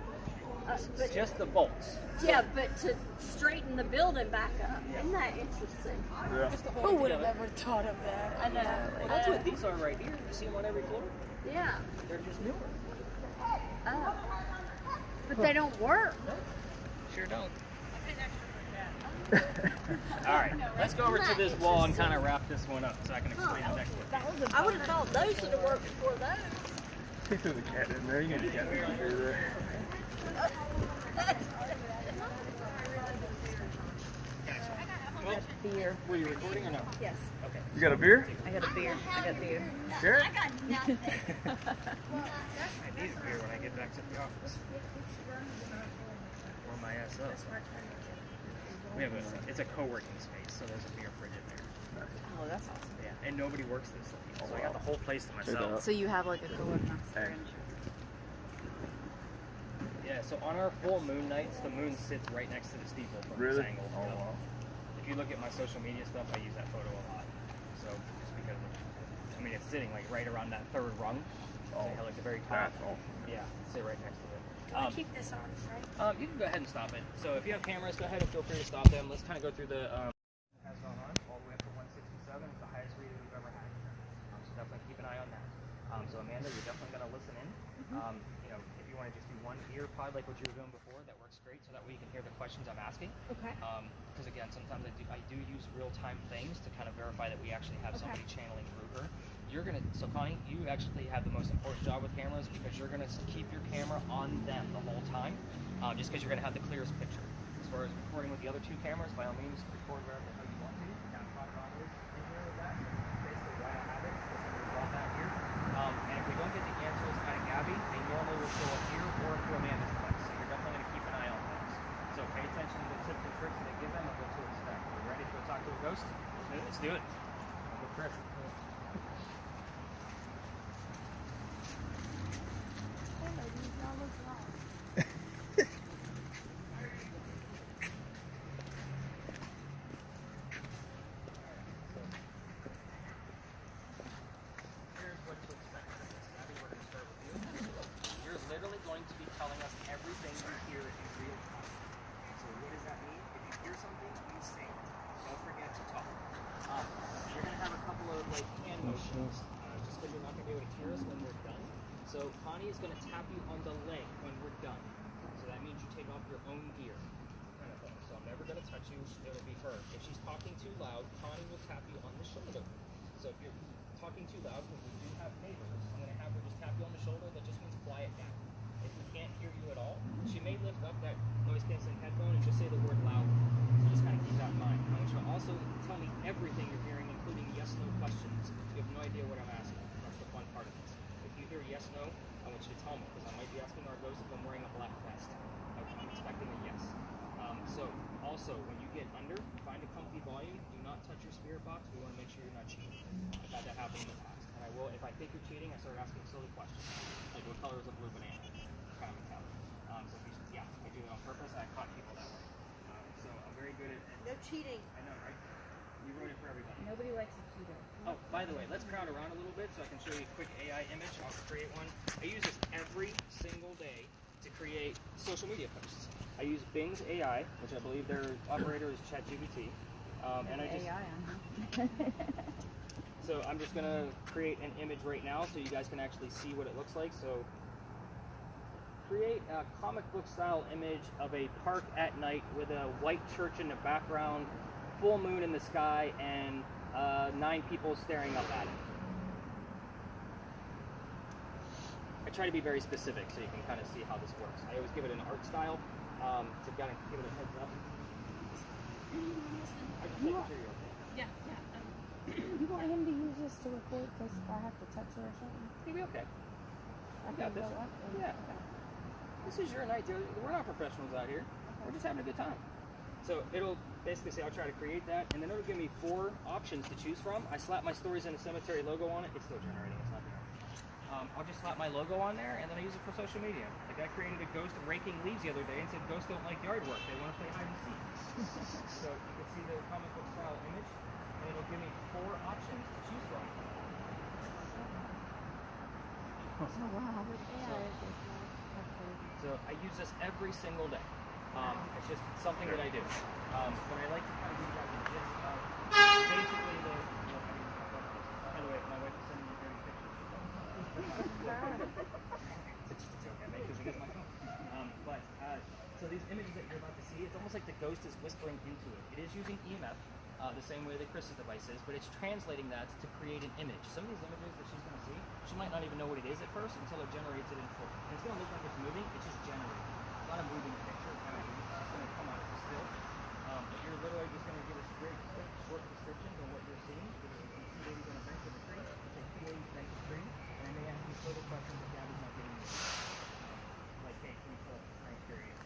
It's just the bolts. Yeah, but to straighten the building back up. Isn't that interesting? Yeah. Who would have ever thought of that? I know. Well, that's what these are right here. You see them on every floor? Yeah. They're just newer. Oh. But they don't work. Sure don't. All right, let's go over to this wall and kind of wrap this one up so I can explain the next one. I would have thought those would have worked before those. He threw the cat in there. You need the cat in there. Well, Beer. were you recording or no? Yes. Okay. You got a beer? I got a beer. I got beer. Sure. I got nothing. I need a beer when I get back to the office. Or my ass up. We have it's a co-working space, so there's a beer fridge in there. Oh, that's awesome. Yeah, and nobody works this late, so I got the whole place to Check that myself. out. So you have like a co-working master. Yeah, so on our full moon nights, the moon sits right next to the steeple from Really? this angle. Oh, wow. If you look at my social media stuff, I use that photo a lot. So just because, I mean, it's sitting like right around that third rung. So you have like the very top. That's awesome. Yeah, sit right next to it. Keep this on, right? You can go ahead and stop it. So if you have cameras, go ahead and feel free to stop them. Let's kind of go through the has gone on all the way up to 167. It's the highest reading we've ever had. So definitely keep an eye on that. So Amanda, you're definitely going to listen in. You know, if you want to just do one ear pod like what you were doing before, that works great. So that way you can hear the questions I'm asking. Okay. Because again, sometimes I do use real-time things to kind of verify that we actually have somebody channeling through her. So Connie, you actually have the most important job with cameras because you're going to keep your camera on them the whole time, just because you're going to have the clearest picture. As far as recording with the other two cameras, by all means, record wherever the hell you want to. Down is in here with that. Basically why I have it, because we brought that here. And if we don't get the answers out of Gabby, they normally will show up here or through Amanda's place. So you're definitely going to keep an eye on those. So pay attention to the tips and tricks that they give them and what to expect. Are you ready to go talk to a ghost? Let's do it. I'll go Chris. Here's what to expect from this. Abby, we're going to start with you. You're literally going to be telling us everything you hear in real time. So what does that mean? If you hear something, you say it. Don't forget to talk. You're going to have a couple of like hand motions, just because you're not going to be able to hear us when we're done. So Connie is going to tap you on the leg when we're done. So that means you take off your own gear. Kind of thing. So I'm never going to touch you. It'll be her. If she's talking too loud, Connie will tap you on the shoulder. So if you're talking too loud, because we do have neighbors, I'm going to have her just tap you on the shoulder. That just means quiet down. If we can't hear you at all, she may lift up that noise canceling headphone and just say the word loud. So just kind of keep that in mind. I want you to also tell me everything you're hearing, including yes/no questions. You have no idea what I'm asking. That's the fun part of this. If you hear yes/no, I want you to tell me, because I might be asking our ghost if I'm wearing a black vest. I'm expecting a yes. So also, when you get under, find a comfy volume. Do not touch your spirit box. We want to make sure you're not cheating. I've had that happen in the past. And I will, if I think you're cheating, I start asking silly questions. Like, what color is a blue banana? Kind of mentality. So if you, yeah, I do it on purpose. I caught people that way. So I'm very good at No cheating. I know, right? You wrote it for everybody. Nobody likes a cheater. Oh, by the way, let's crowd around a little bit so I can show you a quick AI image. I'll create one. I use this every single day to create social media posts. I use Bing's AI, which I believe their operator is ChatGPT. And I just AI on so I'm just gonna create an image right now so you guys can actually see what it looks like. So create a comic book style image of a park at night with a white church in the background, full moon in the sky, and 9 people staring up at it. I try to be very specific so you can kind of see how this works. I always give it an art style to kind of give it a heads up. I just like to hear you. Yeah. You want him to use this to record because if I have to touch her or something? You'll be okay. I got can this. go up. Yeah. Okay. this is your night, dude. We're not professionals out here. We're just having a good time. So it'll basically say I'll try to create that, and then it'll give me 4 options to choose from. I slap my Stories in a Cemetery logo on it. It's still generating. It's not there. I'll just slap my logo on there, and then I use it for social media. Like I created a ghost raking leaves the other day and said ghosts don't like yard work. They want to play hide and seek. So you can see the comic book style image, and it'll give me 4 options to choose from. Oh wow. So I use this every single day. It's just something that I do. But I like to kind of give you guys a gist of basically the. By the way, my wife is sending me dirty pictures. It's just a joke I make because it is my phone. So these images that you're about to see, it's almost like the ghost is whispering into it. It is using EMF, the same way that Chris's device is, but it's translating that to create an image. Some of these images that she's going to see, she might not even know what it is at first until it generates it in full. And it's going to look like it's moving, it's just generating. It's not a moving picture, it's going to come out still. But you're literally just going to give us very quick, short descriptions on what you're seeing. You can see baby's on a bench of the tree. It's a P-A bench of tree. And I may ask you further questions if Gabby's not getting you. Like, hey, can you tell us the time period?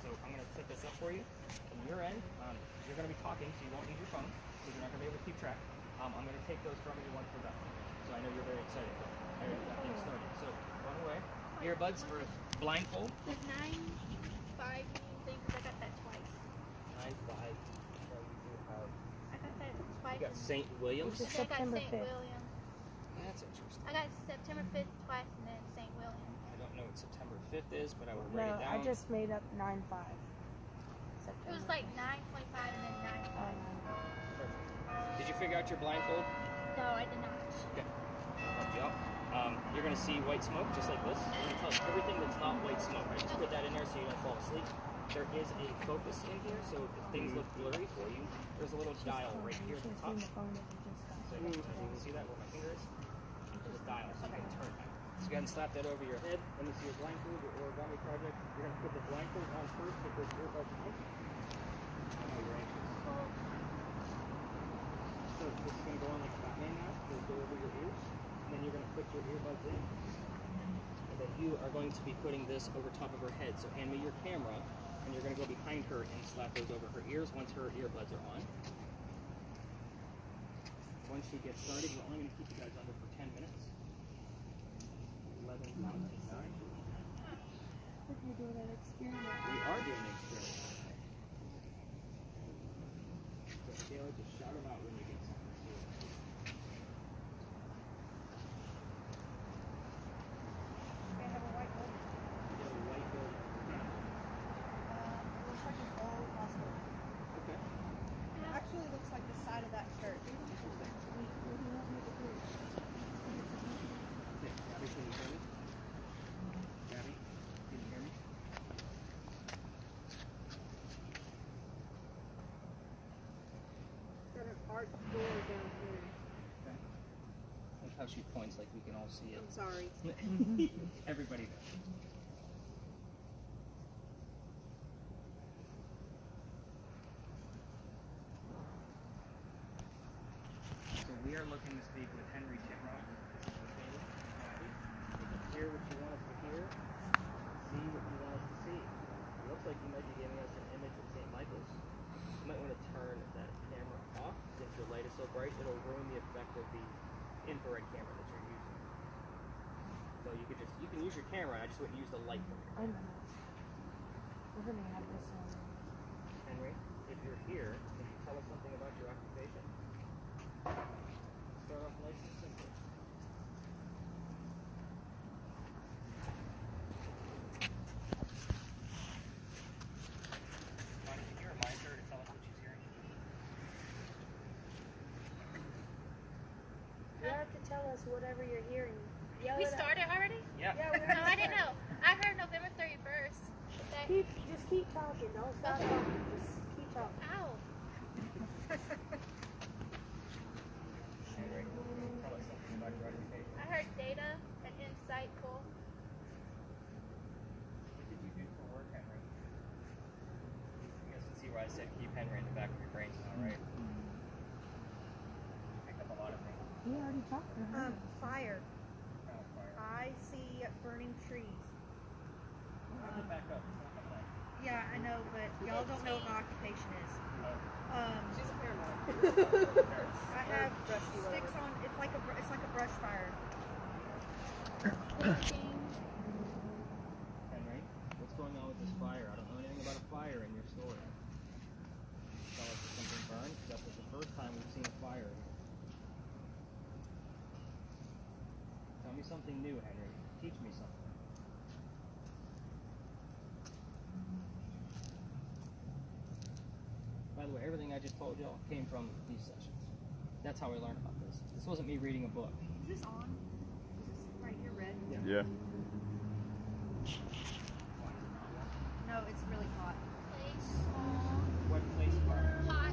So I'm going to set this up for you. From your end, you're going to be talking, so you won't need your phone, because you're not going to be able to keep track. I'm going to take those from you once we're done. So I know you're very excited. I already got things started. So, run away. Earbuds or blindfold. The 9-5 thing, because I got that twice. 9-5. So you do have. I got that twice. You got St. Williams. Which is And then I got September St. 5th. William. That's interesting. I got September 5th twice and then St. William. I don't know what September 5th is, but I will No, write it down. I just made up 9/5. It was like 9.5 and then 9.5. Did you figure out your blindfold? No, I did not. Okay. I'll help you out. You're going to see white smoke just like this. I'm going to tell you everything that's not white smoke. I just put that in there so you don't fall asleep. There is a focus in here, so if things look blurry for you, there's a little dial right here at the top. So you can see that where my finger is? There's a dial, so you can turn that. So go ahead and slap that over your head. Let me see your blindfold, your origami project. You're going to put the blindfold on first, put those earbuds on. I know you're anxious. So this is going to go on like a Batman mask. It'll go over your ears. And then you're going to put your earbuds in. And then you are going to be putting this over top of her head. So hand me your camera, and you're going to go behind her and slap those over her ears once her earbuds are on. Once she gets started, we're only going to keep you guys under for 10 minutes. 11 counts to 9. We're doing an experiment. We are doing an experiment. So Taylor, just shout them out when you get something to do. They have a white one. You have a white building. Looks like it's all possible. Okay. Actually, looks like the side of that shirt. Gabby, can you hear me? Gabby, can you hear me? Got an art door down here. Okay. Look how she points like we can all see it. I'm sorry. Everybody does. So we are looking to speak with Henry Chimrock. This is with Haley. Gabby. You can hear what you want us to hear. See what you want us to see. It looks like you might be giving us an image of St. Michael's. You might want to turn that camera off. Since your light is so bright, it'll ruin the effect of the infrared camera that you're using. So you can use your camera, I just wouldn't use the light from your I camera. know. We're gonna have this on. Henry, if you're here, can you tell us something about your occupation? Start off nice and simple. Bonnie, can you remind her to tell us what she's hearing? You have to tell us whatever you're hearing. Yell We it out. started already? Yeah. Yeah, we No, I didn't know. I heard November 31st. That, just keep talking. Don't stop talking. Just keep talking. ow. Henry, tell us something about your occupation. I heard data and insightful. What did you do for work, Henry? You guys can see where I said keep Henry in the back of your brains now, right? Picked up a lot of things. We already talked to her. Fire. Oh, fire. I see burning trees. Back up. It's not coming out. Yeah, I know, but y'all don't know what my occupation is. She's a paramedic. I have sticks on. It's like a brush fire. Henry, what's going on with this fire? I don't know anything about a fire in your story. Tell us if something burned. That was the first time we've seen a fire. Tell me something new, Henry. Teach me something. By the way, everything I just told y'all came from these sessions. That's how I learned about this. This wasn't me reading a book. Is this on? Is this right here red? Yeah. No, it's really hot. Place What place burn? hot.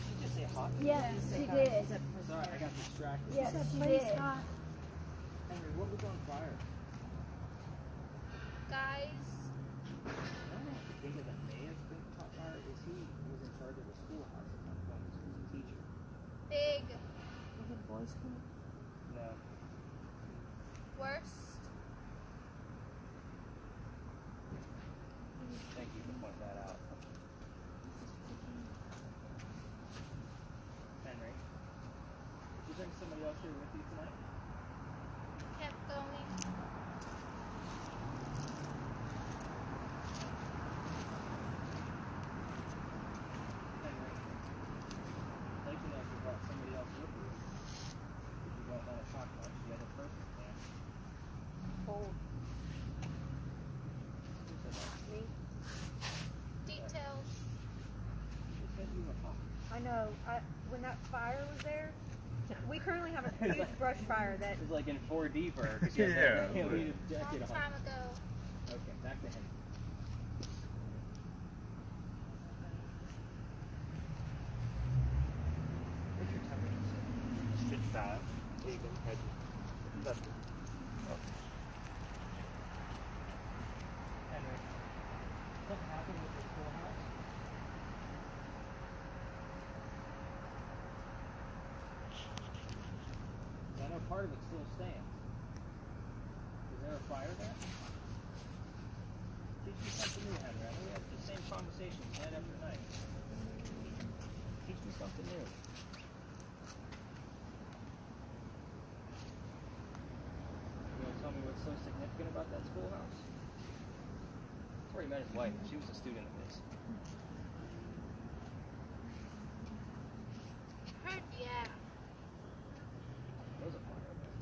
Did you just say hot? Yes, she did. Sorry, I got distracted. Yes, she did. Henry, what was on fire? Guys, I don't know if the thing that may have been caught fire is he was in charge of the schoolhouse at one point. He was a teacher. big, No. worst. Thank you for pointing that out. Henry, did you bring somebody else here with you tonight? Kept going. Henry, I'd like to know if you brought somebody else with you. If you don't want to talk much, the other person can. Cold. Who said that? Me. Details. Who said you were hot? I know. When that fire was there, we currently have a huge brush fire that. It's like in 4D burg. Yeah. You need a Long jacket on. time ago. Okay, back to him. What's your temperature? 55. Henry, something happened with your schoolhouse? I know part of it still stands. Is there a fire there? Teach me something new, Henry. I know we have the same conversations night after night. Teach me something new. You want to tell me what's so significant about that schoolhouse? That's where he met his wife. She was a student of his. Heard, yeah. There was a fire there.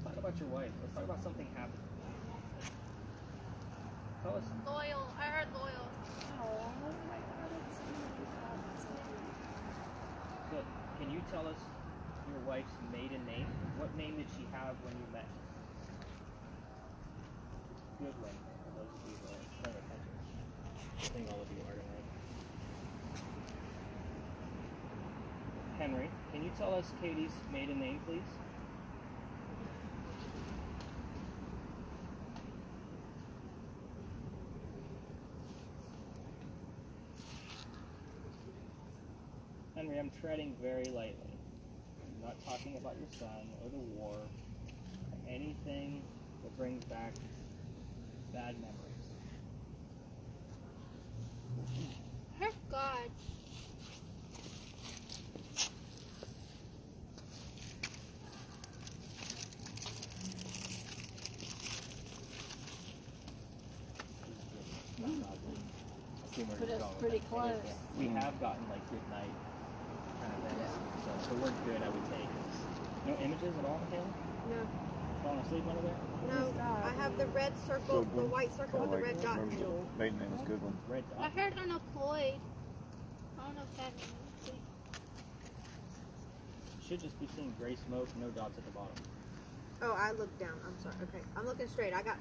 Talk about your wife. Let's talk about something happening. Tell us. Loyal. I heard loyal. So, can you tell us your wife's maiden name? What name did she have when you met? Goodwin, for those of you who are paying attention. I think all of you are tonight. Henry, can you tell us Katie's maiden name, please? Henry, I'm treading very lightly. I'm not talking about your son or the war or anything that brings back bad memories. Heard God. Put us pretty close. We have gotten like good night kind of things. So we're good, I would take. No images at all, Michaela? No. Falling asleep under there? No. I have the red circle, the white circle with the red dot in the middle. Maiden name is Goodwin. Red I dot. heard unemployed. I don't know if that means. Should just be seeing gray smoke, no dots at the bottom. Oh, I looked down. I'm sorry. Okay, I'm looking straight. I got.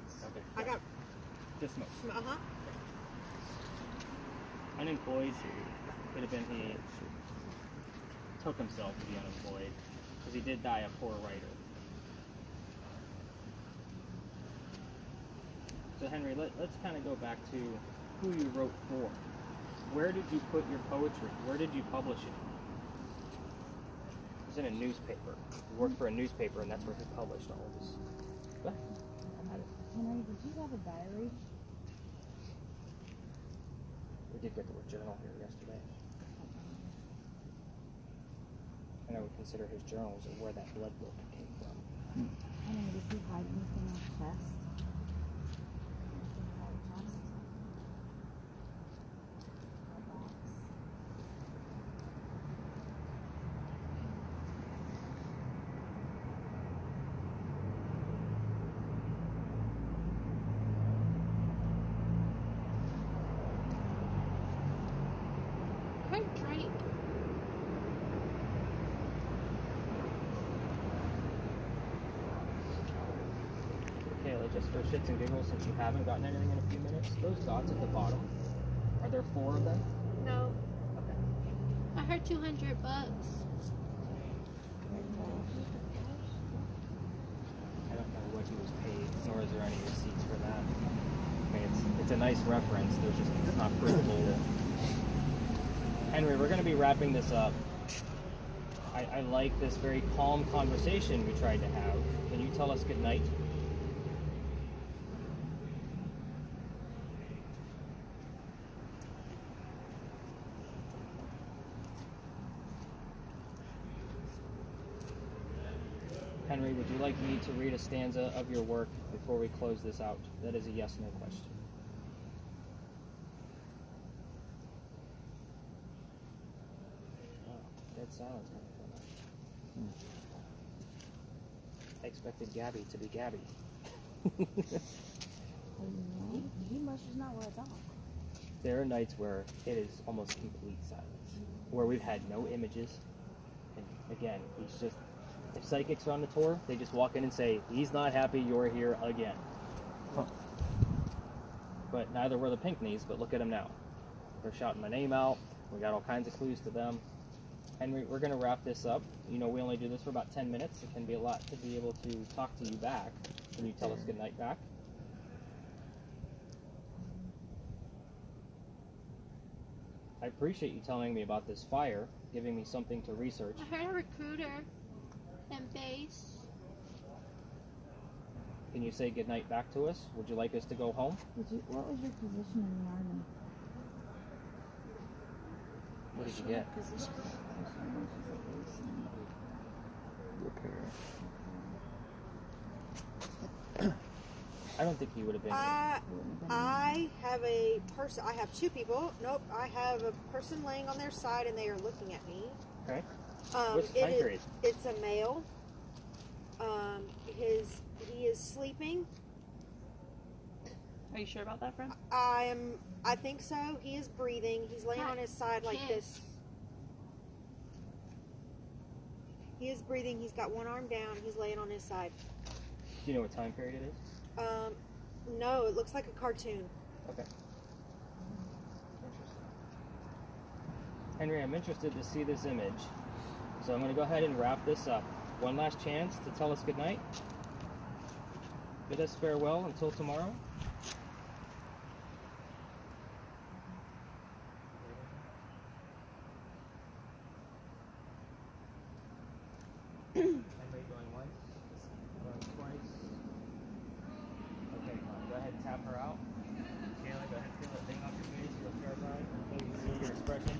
Just smoke. Uh huh. Unemployed could have been he took himself to be unemployed because he did die a poor writer. So Henry, let's kind of go back to who you wrote for. Where did you put your poetry? Where did you publish it? It was in a newspaper. You worked for a newspaper, and that's where he published all of this. Go ahead. I had it. Henry, did you have a diary? We did get the word journal here yesterday. And I would consider his journals and where that blood book came from. Henry, did you hide anything on the chest? Couldn't drink. Kayla, just for shits and giggles, since you haven't gotten anything in a few minutes, those dots at the bottom, are there 4 of them? No. Okay. I heard $200. I don't know what he was paid, nor is there any receipts for that. I mean, it's a nice reference. There's just, it's not provable. Henry, we're going to be wrapping this up. I like this very calm conversation we tried to have. Can you tell us good night? Henry, would you like me to read a stanza of your work before we close this out? That is a yes-no question. Oh, dead silence coming from us. I expected Gabby to be Gabby. He must just not wear a dog. There are nights where it is almost complete silence, where we've had no images, and again, he's just, if psychics are on the tour, they just walk in and say, he's not happy, you're here again. Huh. But neither were the Pinckneys, but look at them now. They're shouting my name out, we got all kinds of clues to them. Henry, we're going to wrap this up. You know, we only do this for about 10 minutes. It can be a lot to be able to talk to you back. Can you tell us good night back? I appreciate you telling me about this fire, giving me something to research. I heard a recruiter and base. Can you say good night back to us? Would you like us to go home? What was your position in the army? What did you get? I don't think he would have been. I have a person. I have 2 people. Nope. I have a person laying on their side, and they are looking at me. Okay. What's the time period? It's a male. He is sleeping. Are you sure about that, friend? I think so. He is breathing. He's laying on his side like this. He is breathing. He's got one arm down. He's laying on his side. Do you know what time period it is? No, it looks like a cartoon. Okay. Interesting. Henry, I'm interested to see this image. So I'm going to go ahead and wrap this up. One last chance to tell us goodnight. Bid us farewell until tomorrow. Henry going once, going twice. Okay, go ahead and tap her out. Kayla, go ahead and feel that thing off your face. You're terrified. You can see your expression.